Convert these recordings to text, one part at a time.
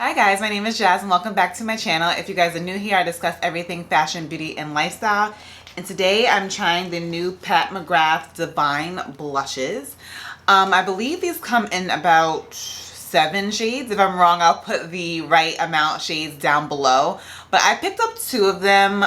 Hi guys, my name is Jazz and welcome back to my channel. If you guys are new here, I discuss everything fashion, beauty, and lifestyle. And today I'm trying the new PatMcgrath Divine Blushes. I believe these come in about 7 shades. If I'm wrong, I'll put the right amount shades down below. But I picked up 2 of them.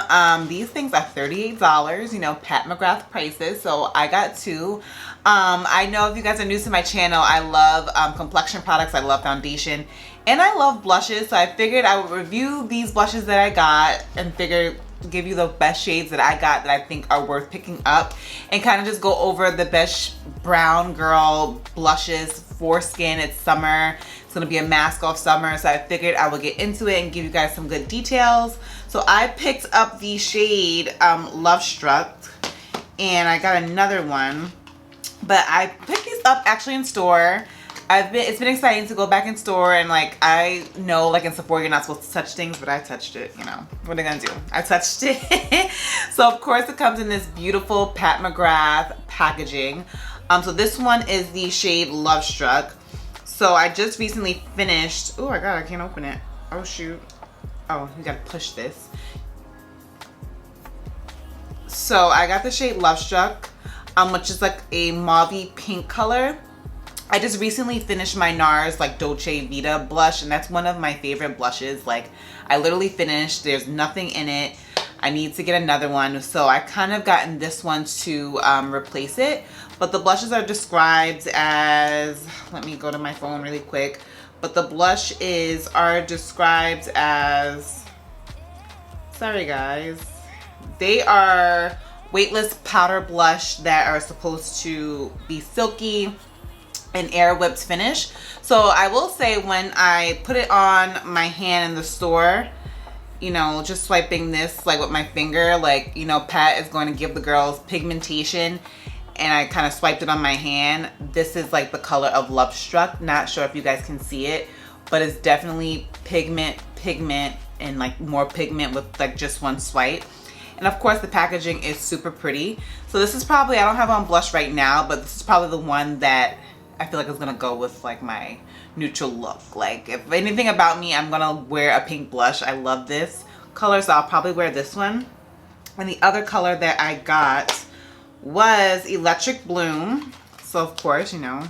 These things are $38, you know, PatMcgrath prices. So I got 2. I know if you guys are new to my channel, I love complexion products, I love foundation, and I love blushes. So I figured I would review these blushes that I got and figure give you the best shades that I got that I think are worth picking up, and kind of just go over the best brown girl blushes for skin. It's summer. It's gonna be a mask off summer, so I figured I would get into it and give you guys some good details. So I picked up the shade Lovestruck, and I got another one. But I picked these up actually in store. It's been exciting to go back in store, and like I know like in Sephora you're not supposed to touch things, but I touched it, you know. What are they gonna do? I touched it. So of course it comes in this beautiful PatMcgrath packaging. So this one is the shade Lovestruck. So I just recently finished. Oh my god, I can't open it. Oh shoot. Oh, you gotta push this. So I got the shade Lovestruck, which is like a mauvey pink color. I just recently finished my Nars like Dolce Vita blush, and that's one of my favorite blushes. Like I literally finished, there's nothing in it. I need to get another one, so I kind of gotten this one to replace it. But the blushes are described as, let me go to my phone really quick, but the blush are described as, sorry guys, they are weightless powder blush that are supposed to be silky and air whipped finish. So I will say when I put it on my hand in the store, you know, just swiping this like with my finger, like, you know, Pat is going to give the girls pigmentation, and I kind of swiped it on my hand. This is like the color of Lovestruck. Not sure if you guys can see it, but it's definitely pigment, and like more pigment with like just one swipe. And of course the packaging is super pretty. So this is probably, I don't have on blush right now, but this is probably the one that I feel like is gonna go with like my neutral look. Like if anything about me, I'm gonna wear a pink blush. I love this color, so I'll probably wear this one. And the other color that I got was Electric Bloom. So of course, you know,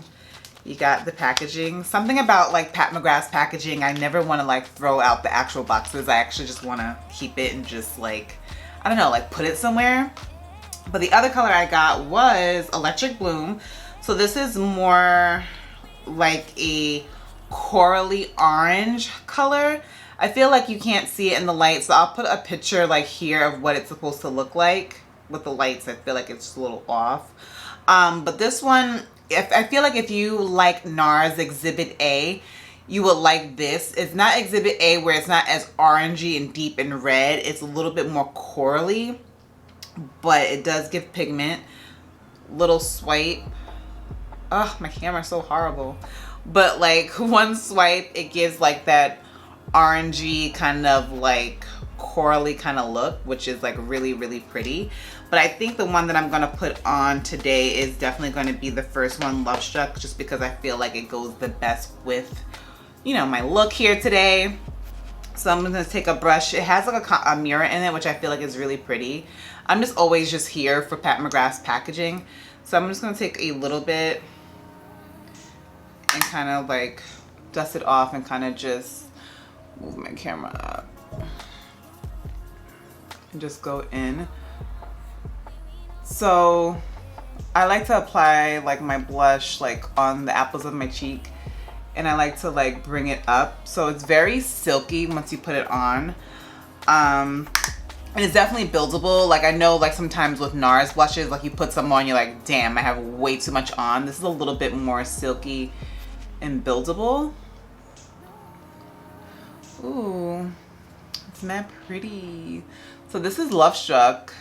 you got the packaging. Something about like PatMcgrath's packaging, I never want to like throw out the actual boxes. I actually just want to keep it and just like, I don't know, like put it somewhere. But the other color I got was Electric Bloom. So this is more like a corally orange color. I feel like you can't see it in the light, so I'll put a picture like here of what it's supposed to look like. With the lights, I feel like it's a little off. But this one, I feel like if you like Nars Exhibit A, you would like this. It's not Exhibit A where it's not as orangey and deep and red. It's a little bit more corally, but it does give pigment. Little swipe. Oh, my camera's so horrible. But like one swipe, it gives like that orangey kind of like corally kind of look, which is like really, really pretty. But I think the one that I'm gonna put on today is definitely going to be the first one, Lovestruck, just because I feel like it goes the best with, you know, my look here today. So I'm gonna take a brush. It has like a mirror in it, which I feel like is really pretty. I'm just always just here for PatMcgrath's packaging. So I'm just gonna take a little bit and kind of like dust it off and kind of just move my camera up and just go in. So I like to apply like my blush like on the apples of my cheek, and I like to like bring it up, so it's very silky once you put it on. And it's definitely buildable. Like I know like sometimes with Nars blushes, like you put some on, you're like, damn, I have way too much on. This is a little bit more silky and buildable. Ooh, it's not pretty. So this is Lovestruck.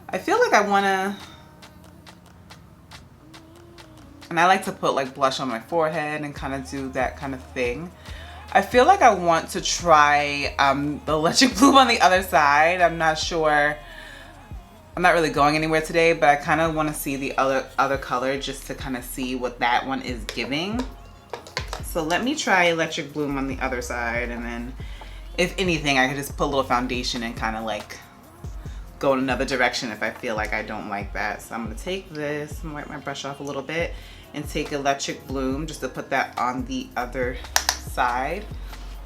I feel like I wanna, and I like to put like blush on my forehead and kind of do that kind of thing. I feel like I want to try the Electric Bloom on the other side. I'm not sure. I'm not really going anywhere today, but I kind of want to see the other color just to kind of see what that one is giving. So let me try Electric Bloom on the other side, and then if anything, I could just put a little foundation and kind of like go in another direction if I feel like I don't like that. So I'm gonna take this and wipe my brush off a little bit and take Electric Bloom just to put that on the other side.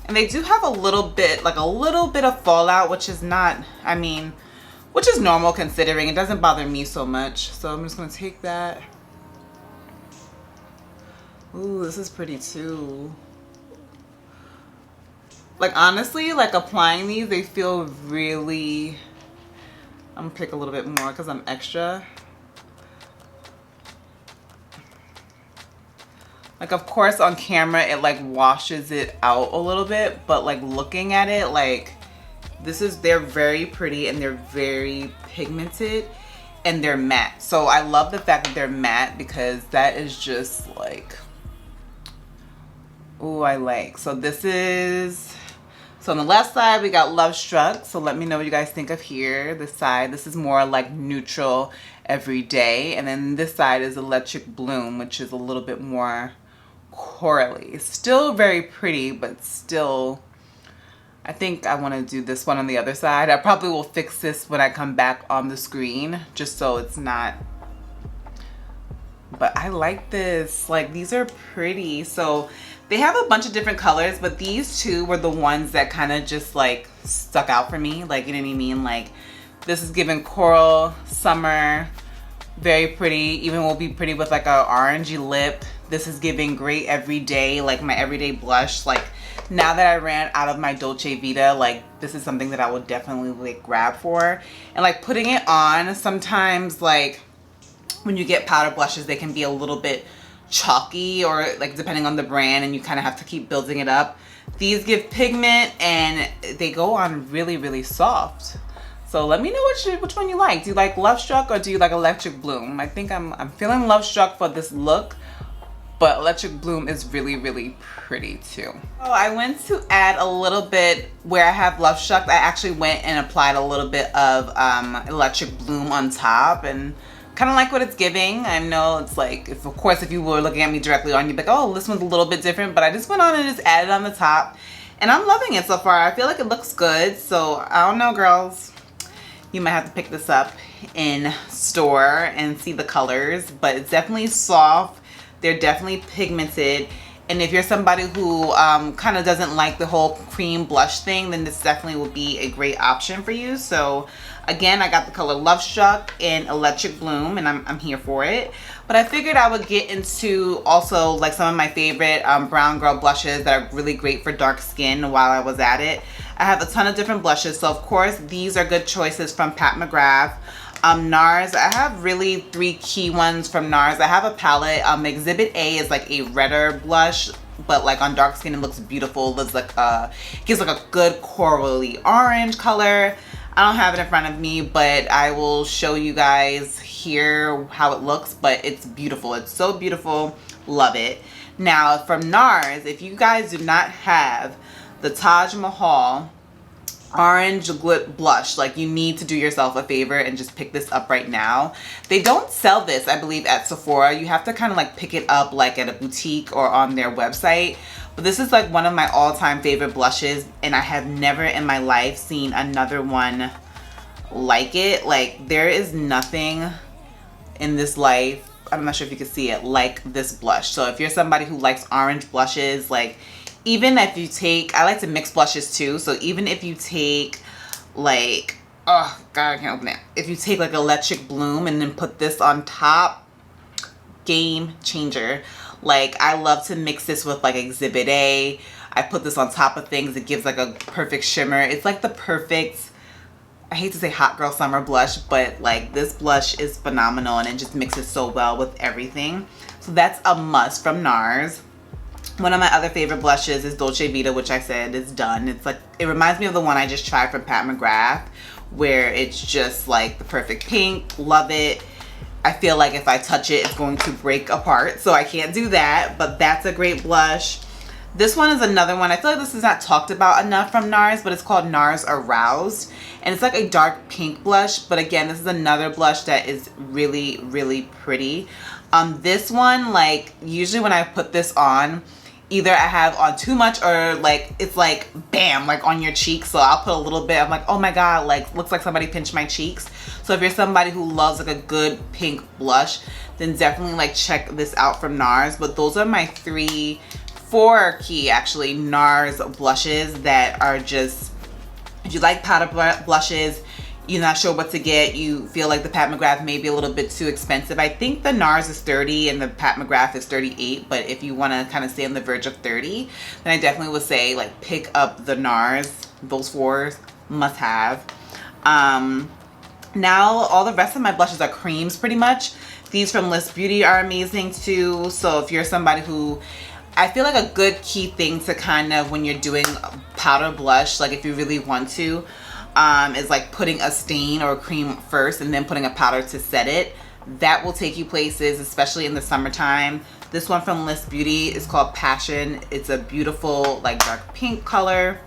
And they do have a little bit of fallout, which is not, I mean, which is normal considering it doesn't bother me so much. So I'm just gonna take that. Ooh, this is pretty too. Like honestly, like applying these, they feel really, I'm gonna pick a little bit more because I'm extra. Like of course on camera it like washes it out a little bit, but like looking at it, like they're very pretty and they're very pigmented and they're matte. So I love the fact that they're matte because that is just like, ooh, I like. So this is, so on the left side we got Lovestruck. So let me know what you guys think of here. This side, this is more like neutral everyday, and then this side is Electric Bloom, which is a little bit more corally. Still very pretty, but still, I think I want to do this one on the other side. I probably will fix this when I come back on the screen, just so it's not, but I like this. Like these are pretty. So they have a bunch of different colors, but these two were the ones that kind of just like stuck out for me. Like, you know what I mean? Like this is giving coral, summer, very pretty. Even will be pretty with like a orangey lip. This is giving great everyday, like my everyday blush. Like now that I ran out of my Dolce Vita, like this is something that I would definitely like grab for. And like putting it on, sometimes like when you get powder blushes, they can be a little bit chalky, or like depending on the brand, and you kind of have to keep building it up. These give pigment and they go on really, really soft. So let me know which one you like. Do you like Lovestruck or do you like Electric Bloom? I think I'm feeling Lovestruck for this look, but Electric Bloom is really, really pretty too. Oh, I went to add a little bit where I have Lovestruck. I actually went and applied a little bit of Electric Bloom on top, and kind of like what it's giving. I know it's like, of course, if you were looking at me directly on, you'd be like, oh, this one's a little bit different, but I just went on and just added on the top, and I'm loving it so far. I feel like it looks good. So I don't know, girls, you might have to pick this up in store and see the colors, but it's definitely soft. They're definitely pigmented. And if you're somebody who kind of doesn't like the whole cream blush thing, then this definitely will be a great option for you. So again, I got the color Lovestruck in Electric Bloom, and I'm here for it. But I figured I would get into also like some of my favorite brown girl blushes that are really great for dark skin while I was at it. I have a ton of different blushes. So of course, these are good choices from PatMcgrath. Nars, I have really 3 key ones from Nars. I have a palette. Exhibit A is like a redder blush, but like on dark skin it looks beautiful. It's like gives like a good corally orange color. I don't have it in front of me, but I will show you guys here how it looks. But it's beautiful. It's so beautiful. Love it. Now from Nars, if you guys do not have the Taj Mahal orange lip blush, like you need to do yourself a favor and just pick this up right now. They don't sell this, I believe, at Sephora. You have to kind of like pick it up like at a boutique or on their website. But this is like one of my all-time favorite blushes, and I have never in my life seen another one like it. Like there is nothing in this life, I'm not sure if you can see it, like this blush. So if you're somebody who likes orange blushes, like even if you take, I like to mix blushes too, so even if you take like, oh god, I can't open it. If you take like Electric Bloom and then put this on top, game changer. Like I love to mix this with like Exhibit A. I put this on top of things. It gives like a perfect shimmer. It's like the perfect, I hate to say hot girl summer blush, but like this blush is phenomenal and it just mixes so well with everything. So that's a must from Nars. One of my other favorite blushes is Dolce Vita, which I said is done. It's like, it reminds me of the one I just tried from PatMcgrath, where it's just like the perfect pink. Love it. I feel like if I touch it, it's going to break apart, so I can't do that, but that's a great blush. This one is another one. I feel like this is not talked about enough from Nars, but it's called Nars Aroused, and it's like a dark pink blush, but again, this is another blush that is really, really pretty. This one, like usually when I put this on, either I have on too much or like it's like bam, like on your cheeks. So I'll put a little bit. I'm like, oh my god, like looks like somebody pinched my cheeks. So if you're somebody who loves like a good pink blush, then definitely like check this out from Nars. But those are my four key actually Nars blushes that are just, if you like powder blushes, you're not sure what to get, you feel like the PatMcgrath may be a little bit too expensive. I think the Nars is 30 and the PatMcgrath is 38, but if you want to kind of stay on the verge of 30, then I definitely would say like pick up the Nars. Those four must have. Now all the rest of my blushes are creams pretty much. These from LYS Beauty are amazing too. So if you're somebody who, I feel like a good key thing to kind of, when you're doing powder blush, like if you really want to, is like putting a stain or a cream first and then putting a powder to set it. That will take you places, especially in the summertime. This one from LYS Beauty is called Passion. It's a beautiful like dark pink color.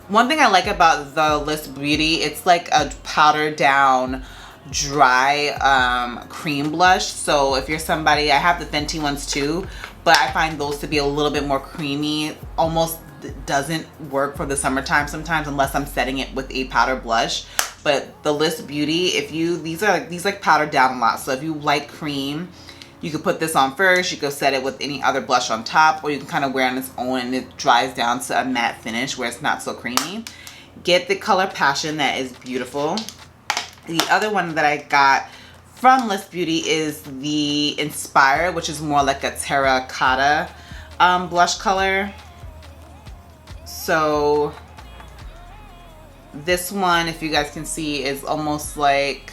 One thing I like about the LYS Beauty, it's like a powder down dry cream blush. So if you're somebody, I have the Fenty ones too, but I find those to be a little bit more creamy. Almost doesn't work for the summertime sometimes unless I'm setting it with a powder blush. But the LYS Beauty, if you, these like powdered down a lot. So if you like cream, you could put this on first. You could set it with any other blush on top, or you can kind of wear it on its own and it dries down to a matte finish where it's not so creamy. Get the color Passion, that is beautiful. The other one that I got from LYS Beauty is the Inspire, which is more like a terracotta blush color. So this one, if you guys can see, is almost like,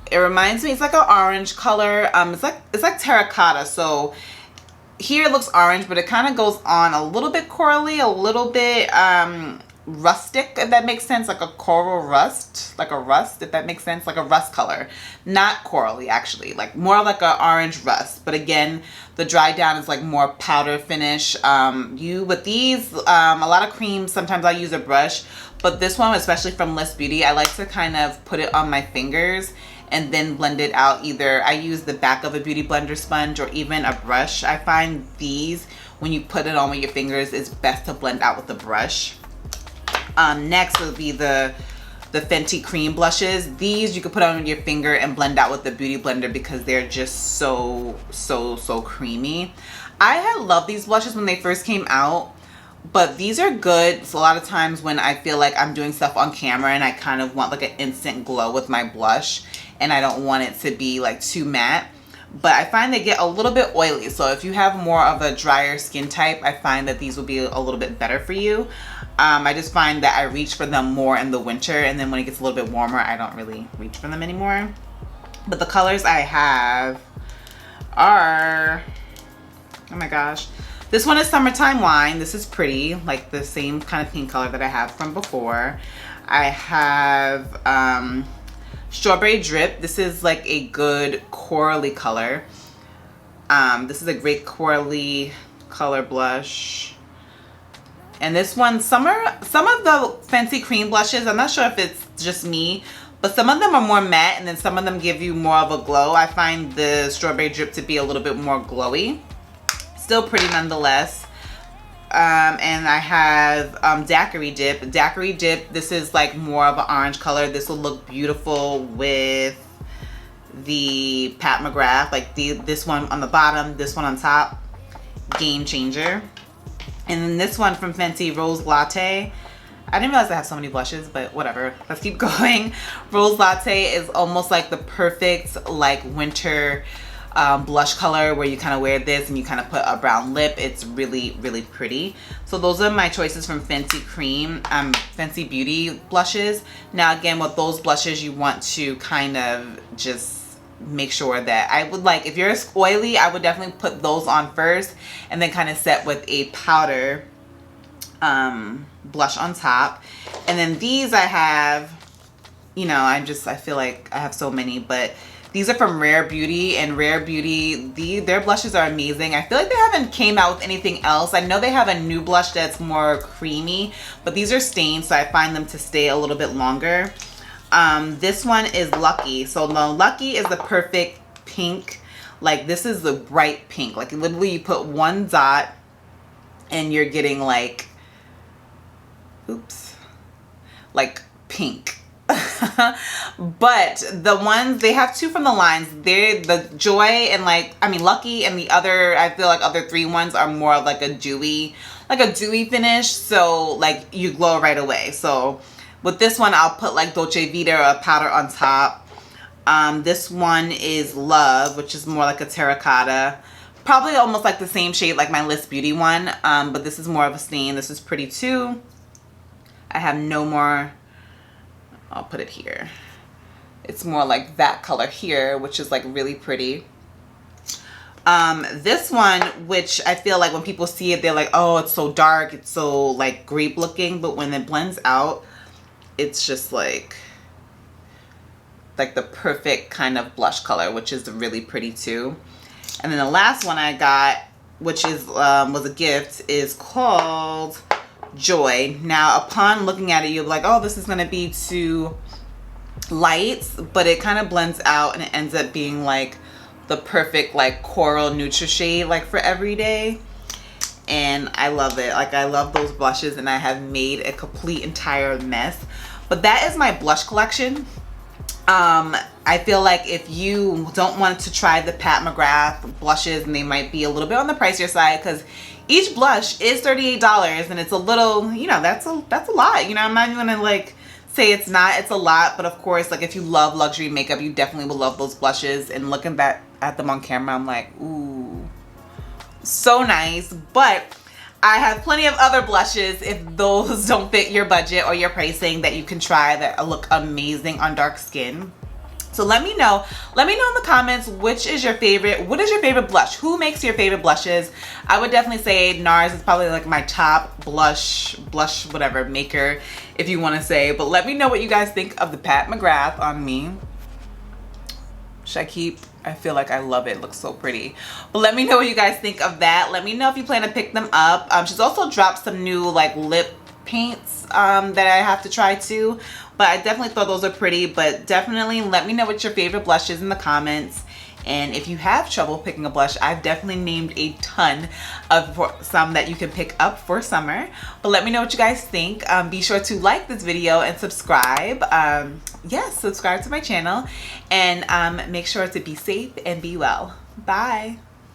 it reminds me, it's like an orange color. It's like terracotta. So here it looks orange, but it kind of goes on a little bit corally, a little bit rustic, if that makes sense, like a coral rust, like a rust, if that makes sense, like a rust color, not corally actually, like more like a orange rust. But again, the dry down is like more powder finish. With these, a lot of creams, sometimes I use a brush, but this one, especially from LYS Beauty, I like to kind of put it on my fingers and then blend it out. Either I use the back of a beauty blender sponge or even a brush. I find these, when you put it on with your fingers, it's best to blend out with a brush. Next would be the Fenty cream blushes. These you can put on your finger and blend out with the beauty blender because they're just so creamy. I had loved these blushes when they first came out, but these are good. So a lot of times when I feel like I'm doing stuff on camera and I kind of want like an instant glow with my blush and I don't want it to be like too matte, but I find they get a little bit oily. So if you have more of a drier skin type, I find that these will be a little bit better for you. I just find that I reach for them more in the winter, and then when it gets a little bit warmer, I don't really reach for them anymore. But the colors I have are, oh my gosh, this one is Summertime Wine. This is pretty, like the same kind of pink color that I have from before. I have Strawberry Drip. This is like a good corally color. This is a great corally color blush. And this one, some of the Fenty cream blushes, I'm not sure if it's just me, but some of them are more matte and then some of them give you more of a glow. I find the Strawberry Drip to be a little bit more glowy. Still pretty nonetheless. And I have Daquri Dip. Daquri Dip, this is like more of an orange color. This will look beautiful with the PatMcgrath, like this one on the bottom, this one on top. Game changer. And then this one from Fenty, Rose Latte. I didn't realize I have so many blushes, but whatever. Let's keep going. Rose Latte is almost like the perfect like winter blush color where you kind of wear this and you kind of put a brown lip. It's really pretty. So those are my choices from Fenty Fenty Beauty blushes. Now again, with those blushes, you want to kind of just make sure that, I would like, if you're oily, I would definitely put those on first and then kind of set with a powder blush on top. And then these I have, you know, I feel like I have so many, but these are from Rare Beauty, and Rare Beauty, their blushes are amazing. I feel like they haven't came out with anything else. I know they have a new blush that's more creamy, but these are stained, so I find them to stay a little bit longer. This one is Lucky. So no, Lucky is the perfect pink Like this is the bright pink. Like literally you put one dot and you're getting like, oops, like pink. But the ones, they have two from the lines. They're the Joy and like, I mean Lucky, and the other, I feel like other three ones are more of like a dewy finish. So like you glow right away. So with this one, I'll put like Dolce Vita or a powder on top. This one is Love, which is more like a terracotta. Probably almost like the same shade like my LYS Beauty one. But this is more of a stain. This is pretty too. I have no more. I'll put it here. It's more like that color here, which is like really pretty. This one, which I feel like when people see it, they're like, oh, it's so dark. It's so like grape looking. But when it blends out, it's just like the perfect kind of blush color, which is really pretty too. And then the last one I got, which is was a gift, is called Joy. Now upon looking at it, you'll be like, oh, this is gonna be too light, but it kind of blends out and it ends up being like the perfect like coral neutral shade like for everyday. And I love it. Like I love those blushes, and I have made a complete entire mess. But that is my blush collection. I feel like if you don't want to try the PatMcgrath blushes, and they might be a little bit on the pricier side, because each blush is $38, and it's a little, you know, that's a lot. You know, I'm not even gonna like say it's not. It's a lot. But of course, like if you love luxury makeup, you definitely will love those blushes. And looking back at them on camera, I'm like, ooh, so nice. But I have plenty of other blushes if those don't fit your budget or your pricing that you can try that look amazing on dark skin. So let me know in the comments, which is your favorite. What is your favorite blush? Who makes your favorite blushes? I would definitely say Nars is probably like my top blush whatever maker, if you want to say. But let me know what you guys think of the PatMcgrath on me. Should I keep? I feel like I love it. It looks so pretty. But let me know what you guys think of that. Let me know if you plan to pick them up. She's also dropped some new like lip paints that I have to try too. But I definitely thought those are pretty. But definitely let me know what your favorite blush is in the comments. And if you have trouble picking a blush, I've definitely named a ton of some that you can pick up for summer. But let me know what you guys think. Be sure to like this video and subscribe. Yes, subscribe to my channel. And make sure to be safe and be well. Bye.